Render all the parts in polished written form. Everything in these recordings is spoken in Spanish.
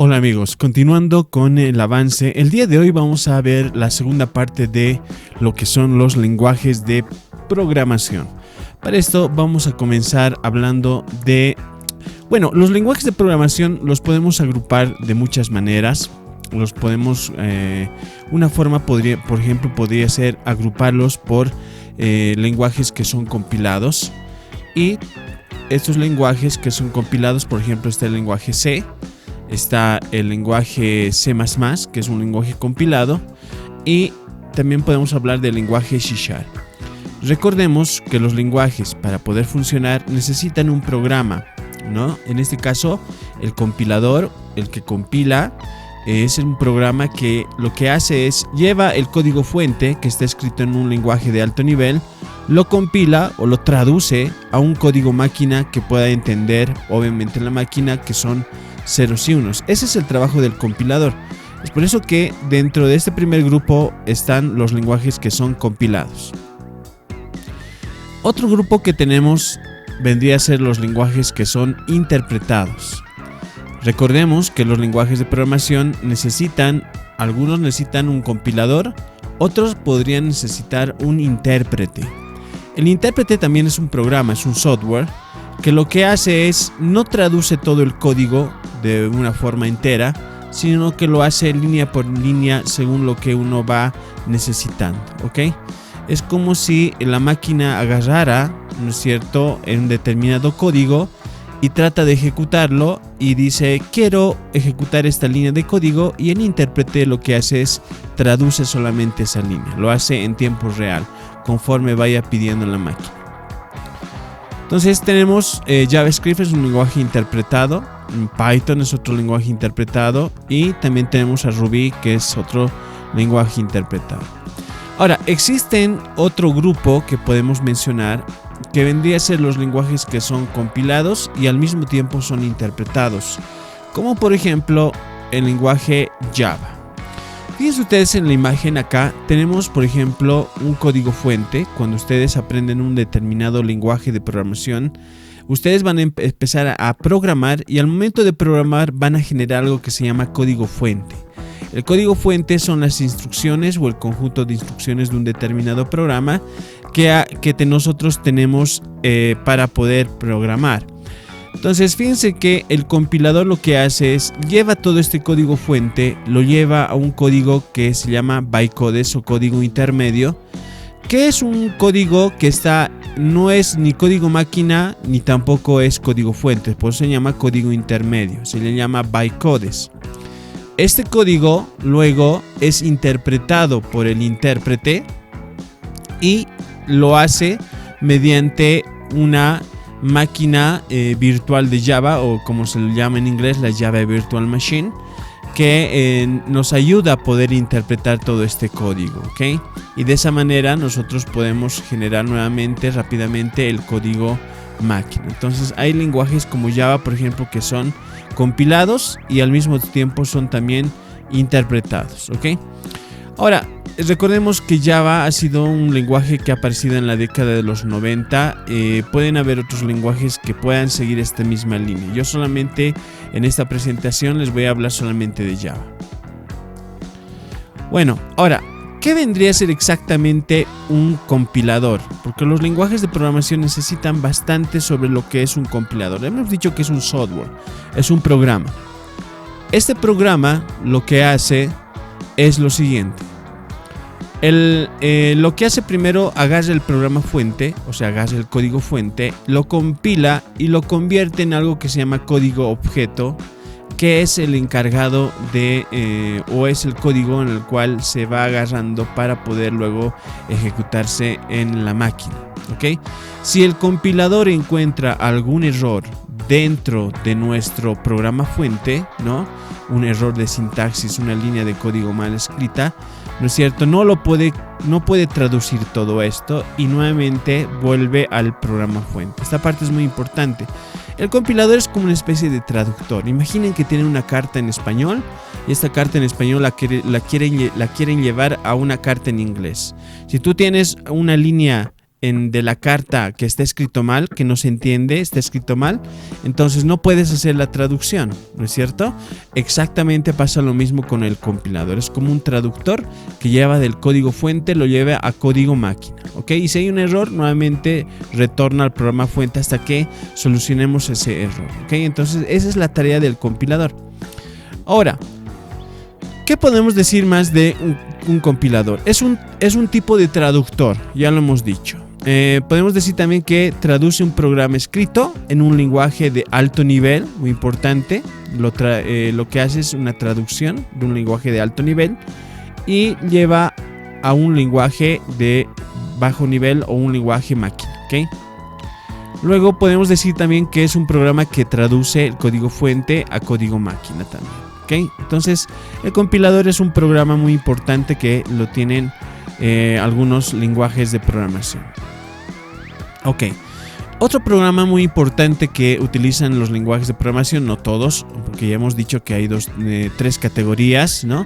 Hola amigos, continuando con el avance, el día de hoy vamos a ver la segunda parte de lo que son los lenguajes de programación. Para esto vamos a comenzar hablando de, los lenguajes de programación los podemos agrupar de muchas maneras. Los podemos, una forma por ejemplo, podría ser agruparlos por lenguajes que son compilados. Y estos lenguajes que son compilados, por ejemplo, está el lenguaje C. Está el lenguaje C++, que es un lenguaje compilado, y también podemos hablar del lenguaje C#. Recordemos que los lenguajes, para poder funcionar, necesitan un programa, ¿no? En este caso, el compilador, el que compila, es un programa que lo que hace es lleva el código fuente que está escrito en un lenguaje de alto nivel, lo compila o lo traduce a un código máquina que pueda entender, obviamente, la máquina, que son ceros y unos. Ese es el trabajo del compilador. Es por eso que dentro de este primer grupo están los lenguajes que son compilados. Otro grupo que tenemos vendría a ser los lenguajes que son interpretados. Recordemos que los lenguajes de programación algunos necesitan un compilador, otros podrían necesitar un intérprete. El intérprete también es un programa, es un software que lo que hace es no traduce todo el código de una forma entera, sino que lo hace línea por línea según lo que uno va necesitando, ¿ok? Es como si la máquina agarrara, ¿no es cierto?, en un determinado código y trata de ejecutarlo y dice, quiero ejecutar esta línea de código, y el intérprete lo que hace es traduce solamente esa línea, lo hace en tiempo real, conforme vaya pidiendo la máquina. Entonces tenemos JavaScript, es un lenguaje interpretado, Python es otro lenguaje interpretado, y también tenemos a Ruby, que es otro lenguaje interpretado. Ahora, existen otro grupo que podemos mencionar, que vendría a ser los lenguajes que son compilados y al mismo tiempo son interpretados, como por ejemplo el lenguaje Java. Fíjense ustedes en la imagen acá, tenemos por ejemplo un código fuente. Cuando ustedes aprenden un determinado lenguaje de programación, ustedes van a empezar a programar, y al momento de programar van a generar algo que se llama código fuente. El código fuente son las instrucciones o el conjunto de instrucciones de un determinado programa que nosotros tenemos para poder programar. Entonces fíjense que el compilador lo que hace es lleva todo este código fuente, lo lleva a un código que se llama bytecodes o código intermedio, que es un código que no es ni código máquina ni tampoco es código fuente, por eso se llama código intermedio, se le llama bytecodes. Este código luego es interpretado por el intérprete y lo hace mediante una máquina virtual de Java, o como se le llama en inglés, la Java Virtual Machine, que nos ayuda a poder interpretar todo este código, ¿ok? Y de esa manera nosotros podemos generar nuevamente, rápidamente, el código máquina. Entonces hay lenguajes como Java, por ejemplo, que son compilados y al mismo tiempo son también interpretados, ¿ok? Ahora, recordemos que Java ha sido un lenguaje que ha aparecido en la década de los 90. Pueden haber otros lenguajes que puedan seguir esta misma línea. Yo solamente en esta presentación les voy a hablar solamente de Java. Bueno, ahora, ¿qué vendría a ser exactamente un compilador? Porque los lenguajes de programación necesitan bastante sobre lo que es un compilador. Hemos dicho que es un software, es un programa. Este programa lo que hace es lo siguiente. Lo que hace primero, agarra el programa fuente, o sea, agarra el código fuente, lo compila y lo convierte en algo que se llama código objeto, que es el encargado o es el código en el cual se va agarrando para poder luego ejecutarse en la máquina, ¿ok? Si el compilador encuentra algún error dentro de nuestro programa fuente, ¿no?, un error de sintaxis, una línea de código mal escrita, ¿no es cierto?, no puede traducir todo esto y nuevamente vuelve al programa fuente. Esta parte es muy importante. El compilador es como una especie de traductor. Imaginen que tienen una carta en español y esta carta en español la quieren llevar a una carta en inglés. Si tú tienes una línea de la carta que está escrito mal, que no se entiende, está escrito mal, entonces no puedes hacer la traducción, ¿no es cierto? Exactamente pasa lo mismo con el compilador. Es como un traductor que lleva del código fuente, lo lleva a código máquina, ¿ok? Y si hay un error, nuevamente retorna al programa fuente hasta que solucionemos ese error, ¿ok? Entonces esa es la tarea del compilador. Ahora, ¿qué podemos decir más de un compilador? Es un tipo de traductor, ya lo hemos dicho. Podemos decir también que traduce un programa escrito en un lenguaje de alto nivel, muy importante. Lo que hace es una traducción de un lenguaje de alto nivel y lleva a un lenguaje de bajo nivel o un lenguaje máquina, ¿ok? Luego podemos decir también que es un programa que traduce el código fuente a código máquina también, ¿ok? Entonces el compilador es un programa muy importante que lo tienen algunos lenguajes de programación. Ok, otro programa muy importante que utilizan los lenguajes de programación, no todos, porque ya hemos dicho que hay tres categorías, ¿no?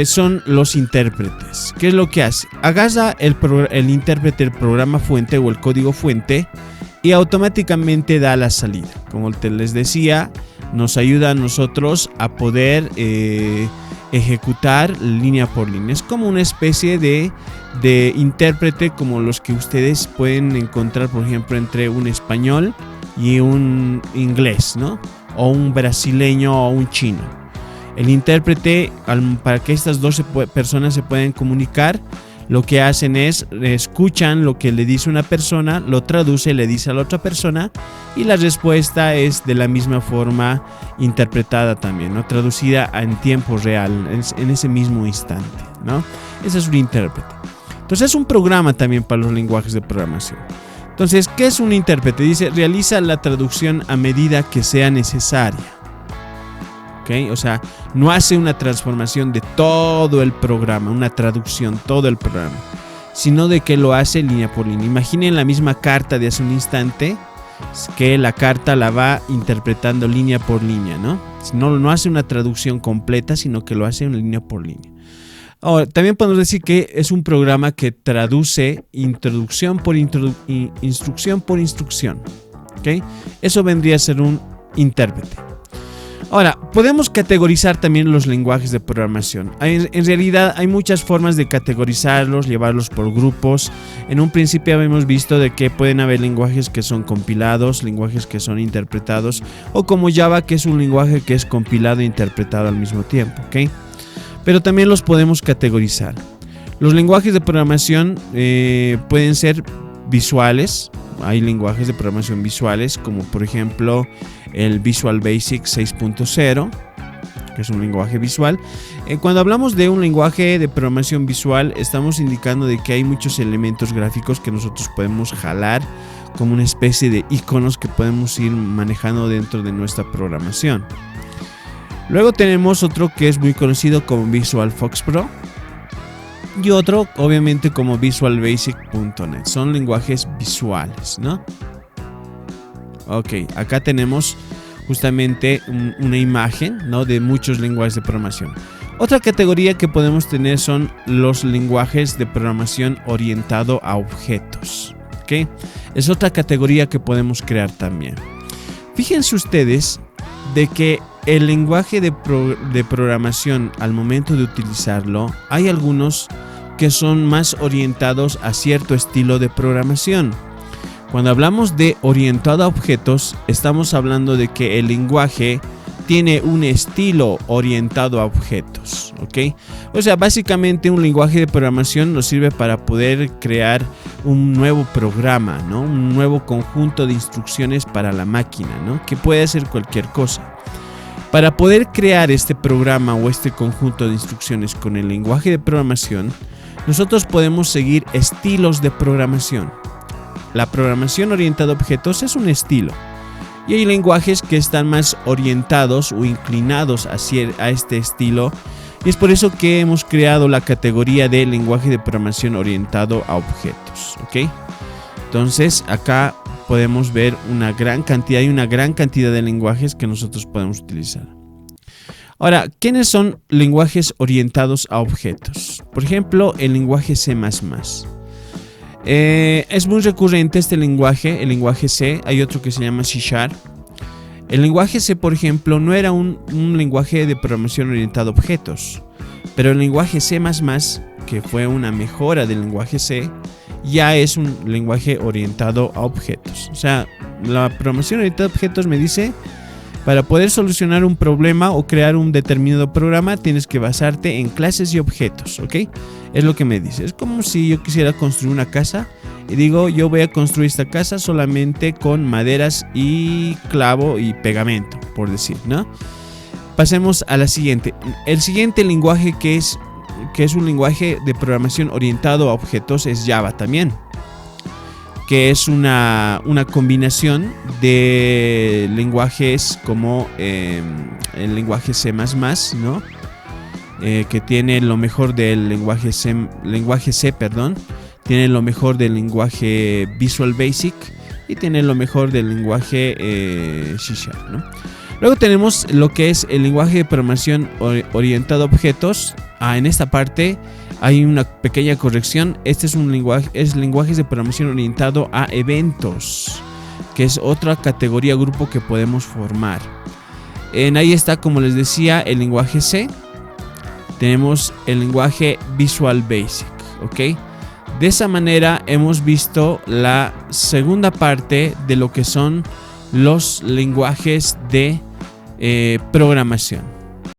Son los intérpretes. ¿Qué es lo que hace? Agarra el intérprete, el programa fuente o el código fuente y automáticamente da la salida. Como les decía, nos ayuda a nosotros a poder ejecutar línea por línea. Es como una especie de intérprete como los que ustedes pueden encontrar, por ejemplo, entre un español y un inglés, ¿no? O un brasileño o un chino. El intérprete, para que estas dos personas se puedan comunicar, lo que hacen es escuchan lo que le dice una persona, lo traduce, le dice a la otra persona y la respuesta es de la misma forma interpretada también, ¿no? Traducida en tiempo real, en ese mismo instante, ¿no? Ese es un intérprete. Entonces es un programa también para los lenguajes de programación. Entonces, ¿qué es un intérprete? Dice, realiza la traducción a medida que sea necesaria. ¿Okay? O sea, no hace una transformación de todo el programa, una traducción, todo el programa, sino de que lo hace línea por línea. Imaginen la misma carta de hace un instante, que la carta la va interpretando línea por línea, ¿no? No hace una traducción completa, sino que lo hace en línea por línea. Ahora, también podemos decir que es un programa que traduce instrucción por instrucción. ¿Okay? Eso vendría a ser un intérprete. Ahora, podemos categorizar también los lenguajes de programación. En realidad hay muchas formas de categorizarlos, llevarlos por grupos. En un principio habíamos visto de que pueden haber lenguajes que son compilados, lenguajes que son interpretados, o como Java, que es un lenguaje que es compilado e interpretado al mismo tiempo, ¿ok? Pero también los podemos categorizar. Los lenguajes de programación pueden ser visuales. Hay lenguajes de programación visuales, como por ejemplo el Visual Basic 6.0, que es un lenguaje visual. Cuando hablamos de un lenguaje de programación visual, estamos indicando de que hay muchos elementos gráficos que nosotros podemos jalar como una especie de iconos que podemos ir manejando dentro de nuestra programación. Luego tenemos otro que es muy conocido como Visual Fox Pro. Y otro, obviamente, como Visual Basic.net. Son lenguajes visuales, ¿no? Ok, acá tenemos justamente una imagen, ¿no? De muchos lenguajes de programación. Otra categoría que podemos tener son los lenguajes de programación orientado a objetos. ¿Ok? Es otra categoría que podemos crear también. Fíjense ustedes de que el lenguaje de programación, al momento de utilizarlo, hay algunos que son más orientados a cierto estilo de programación. Cuando hablamos de orientado a objetos, estamos hablando de que el lenguaje tiene un estilo orientado a objetos, ¿ok? O sea, básicamente un lenguaje de programación nos sirve para poder crear un nuevo programa, ¿no? Un nuevo conjunto de instrucciones para la máquina, ¿no? Que puede hacer cualquier cosa. Para poder crear este programa o este conjunto de instrucciones con el lenguaje de programación, nosotros podemos seguir estilos de programación. La programación orientada a objetos es un estilo. Y hay lenguajes que están más orientados o inclinados a este estilo. Y es por eso que hemos creado la categoría de lenguaje de programación orientado a objetos. ¿Ok? Entonces, acá podemos ver una gran cantidad de lenguajes que nosotros podemos utilizar. Ahora, ¿quiénes son lenguajes orientados a objetos? Por ejemplo, el lenguaje C++. Es muy recurrente este lenguaje, el lenguaje C. Hay otro que se llama C#. El lenguaje C, por ejemplo, no era un lenguaje de programación orientado a objetos, pero el lenguaje C++, que fue una mejora del lenguaje C, ya es un lenguaje orientado a objetos. O sea, la programación orientada a objetos me dice, para poder solucionar un problema o crear un determinado programa, tienes que basarte en clases y objetos, ¿ok? Es lo que me dice. Es como si yo quisiera construir una casa y digo, yo voy a construir esta casa solamente con maderas y clavo y pegamento, por decir, ¿no? Pasemos a la siguiente. El siguiente lenguaje que es un lenguaje de programación orientado a objetos es Java también, que es una combinación de lenguajes como el lenguaje C++, ¿no? Que tiene lo mejor del lenguaje C, tiene lo mejor del lenguaje Visual Basic y tiene lo mejor del lenguaje C#, ¿no? Luego tenemos lo que es el lenguaje de programación orientado a objetos. En esta parte hay una pequeña corrección. Este es lenguajes de programación orientado a eventos, que es otra categoría grupo que podemos formar. Ahí está, como les decía, el lenguaje C. Tenemos el lenguaje Visual Basic, ¿ok? De esa manera hemos visto la segunda parte de lo que son los lenguajes de programación.